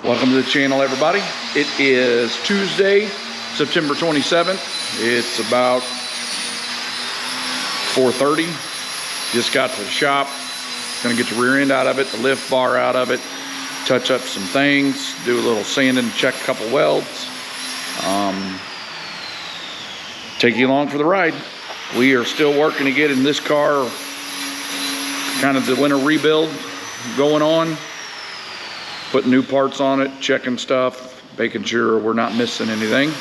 Welcome to the channel, everybody. It is Tuesday, September 27th. It's about 4:30. Just got to the shop. Gonna get the rear end out of it, the lift bar out of it, touch up some things, do a little sanding, check a couple welds. Take you along for the ride. We are still working to get in this car, kind of the winter rebuild going on. Putting new parts on it, checking stuff, making sure we're not missing anything.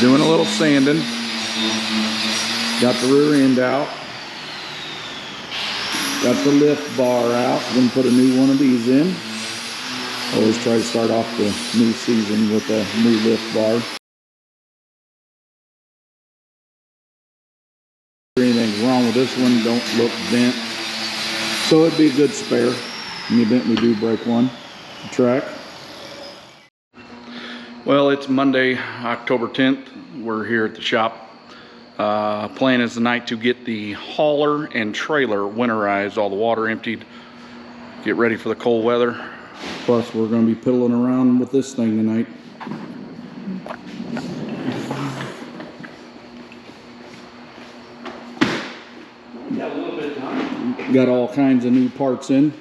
Doing a little sanding. Got the rear end out. Got the lift bar out. Gonna put a new one of these in. Always try to start off the new season with a new lift bar. Anything's wrong with this one, don't look bent. So it'd be a good spare in the event we do break one. The track. Well, it's Monday, October 10th. We're here at the shop. Plan is tonight to get the hauler and trailer winterized, all the water emptied, get ready for the cold weather. Plus, we're going to be piddling around with this thing tonight. Got a little bit of time. Got all kinds of new parts in.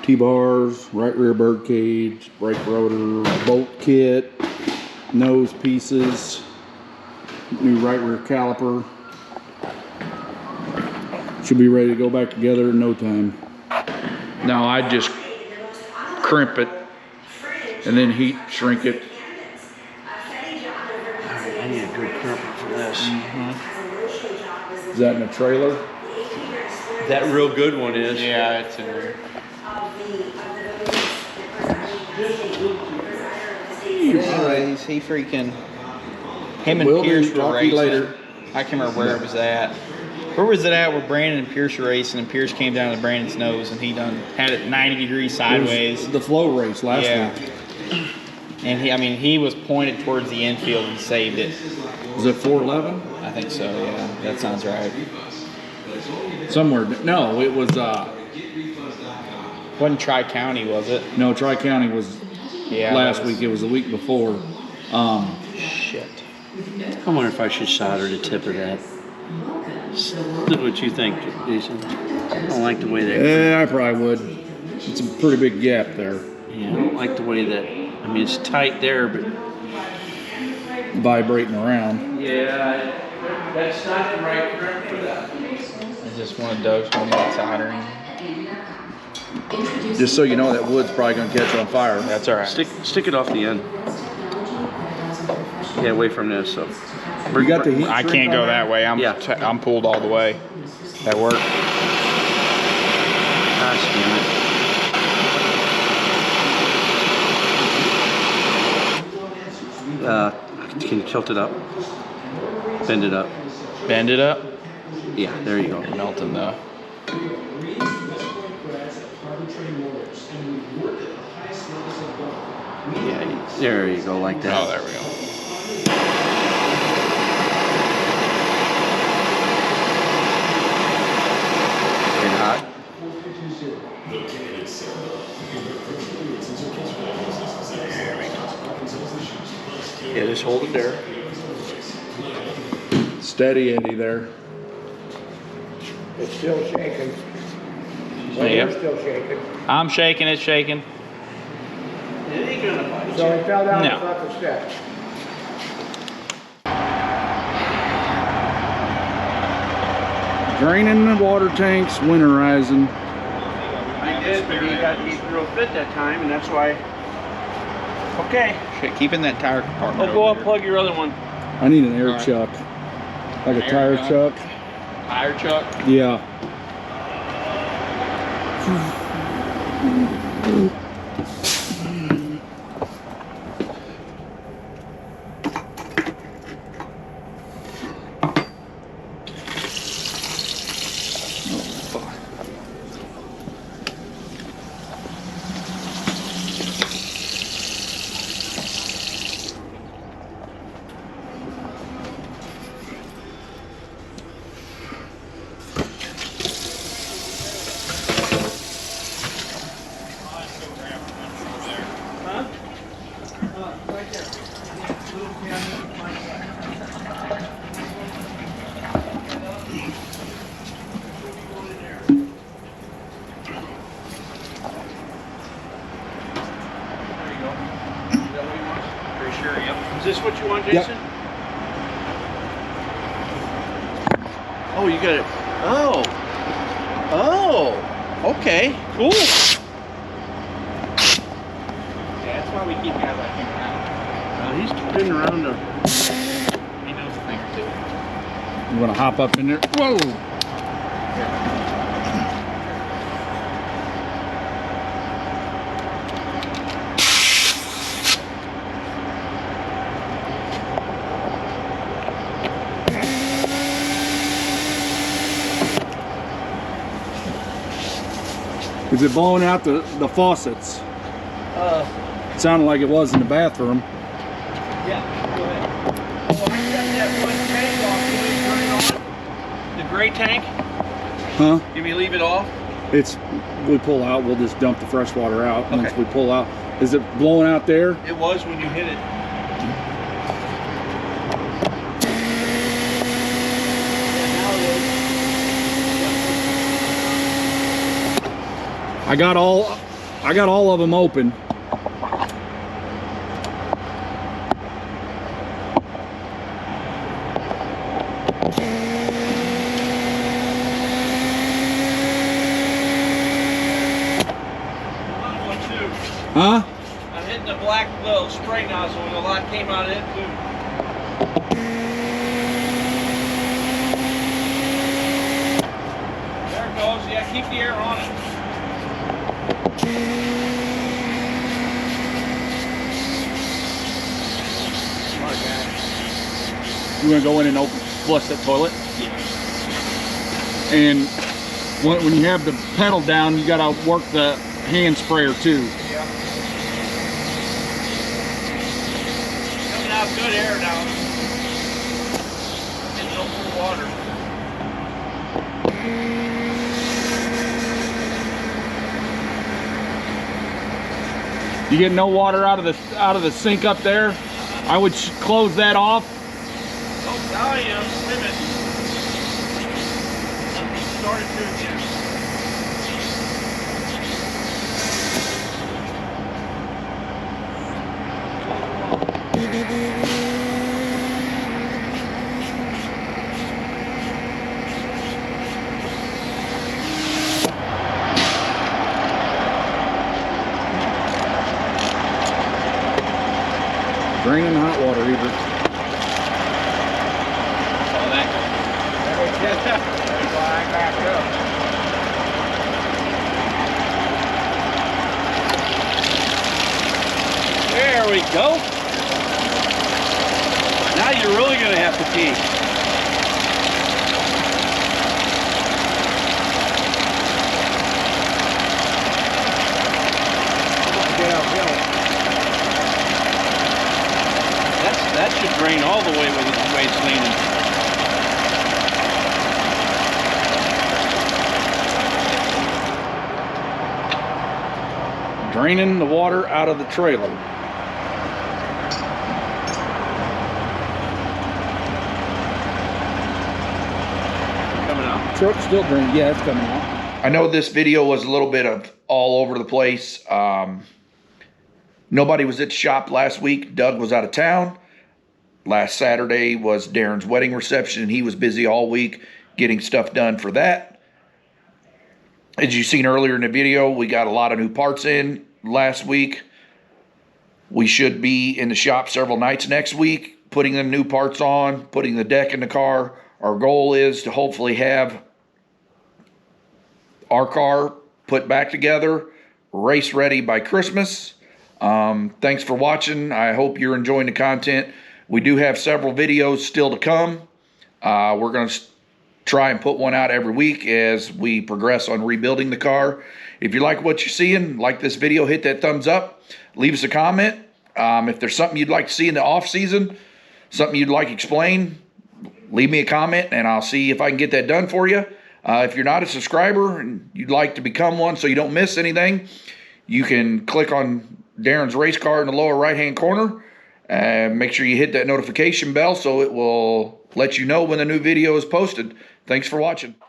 T-bars, right rear bird cage, brake rotor, bolt kit, nose pieces, new right rear caliper. Should be ready to go back together in no time. Now I just crimp it and then heat shrink it. I need a good crimper for this. Is that in a trailer? That real good one is. Yeah, it's in there. Anyways, he freaking, him and Pierce were racing. Later. I can't remember where it was at. Where was it at where Brandon and Pierce were racing, and Pierce came down to Brandon's nose, and he had it 90 degrees sideways. The flow race last week. And he was pointed towards the infield and saved it. Was it 411? I think so. Yeah, that sounds right. Somewhere. No, it was. Wasn't Tri-County, was it? No, Tri-County was last week. It was the week before. Shit. I wonder if I should solder the tip of that. What you think, Jason? I don't like the way that. Yeah, I probably would. It's a pretty big gap there. Yeah, I don't like the way that. I mean, it's tight there, but vibrating around. Yeah, that's not the right grip for that. I just want to Doug's one that's soldering. Just so you know, that wood's probably going to catch on fire. That's all right. Stick it off the end. Yeah, away from this. So. You got the heat. I can't go that way. I'm pulled all the way. That work? Gosh damn it. Can you tilt it up? Bend it up. Bend it up? Yeah, there you go. Melting though. Yeah, there you go, like that. Oh, there we go. Hot. Yeah, just hold it there. Steady, Eddie, there. It's still shaking. Yep. It's still shaking. I'm shaking, it's shaking. It ain't gonna bite. So it fell down No. the front of the steps. Draining the water tanks, winterizing. I did, but he threw a fit that time, and that's why. Okay. Shit, keeping that tire compartment. Oh, go unplug your other one. I need an air chuck. Like a tire chuck. Tire chuck? Yeah. Is this what you want, Jason? Yep. Oh, you got it. Oh. Oh. Okay. Cool. Yeah, that's why we keep guys like him around. He's been around the. He knows a thing or two. You want to hop up in there? Whoa! Is it blowing out the faucets? It sounded like it was in the bathroom. Yeah, go ahead. Oh, I got that one tank off. Can we turn it on? The gray tank? Huh? Can we leave it off? We pull out, we'll just dump the fresh water out. Okay. Once we pull out. Is it blowing out there? It was when you hit it. I got all of them open. Huh? I'm hitting the black little spray nozzle and a lot came out of it too. There it goes. Yeah, keep the air on it. You gonna go in and flush that toilet? Yeah. And when you have the pedal down, you gotta work the hand sprayer too. Yeah. Coming out good air now. Getting no more water. You get no water out of the sink up there. I would close that off. Oh, now I am. Wait a minute. Started to again. Draining hot water heater. Saw that. Flying back up. There we go. Now you're really going to have to pee. Get uphill. That should drain all the way with the way it's leaning. Draining the water out of the trailer. Coming out. Truck's still draining. Yeah, it's coming out. I know this video was a little bit of all over the place. Nobody was at the shop last week. Doug was out of town. Last Saturday was Daryn's wedding reception, and he was busy all week getting stuff done for that. As you seen earlier in the video, we got a lot of new parts in last week. We should be in the shop several nights next week, putting the new parts on, putting the deck in the car. Our goal is to hopefully have our car put back together, race ready by Christmas. Thanks for watching. I hope you're enjoying the content. We do have several videos still to come. We're going to try and put one out every week as we progress on rebuilding the car. If you like what you're seeing, like this video, hit that thumbs up. Leave us a comment. If there's something you'd like to see in the off season, something you'd like explained, leave me a comment and I'll see if I can get that done for you. If you're not a subscriber and you'd like to become one so you don't miss anything, you can click on Daryn's race car in the lower right hand corner. Make sure you hit that notification bell so it will let you know when a new video is posted. Thanks for watching.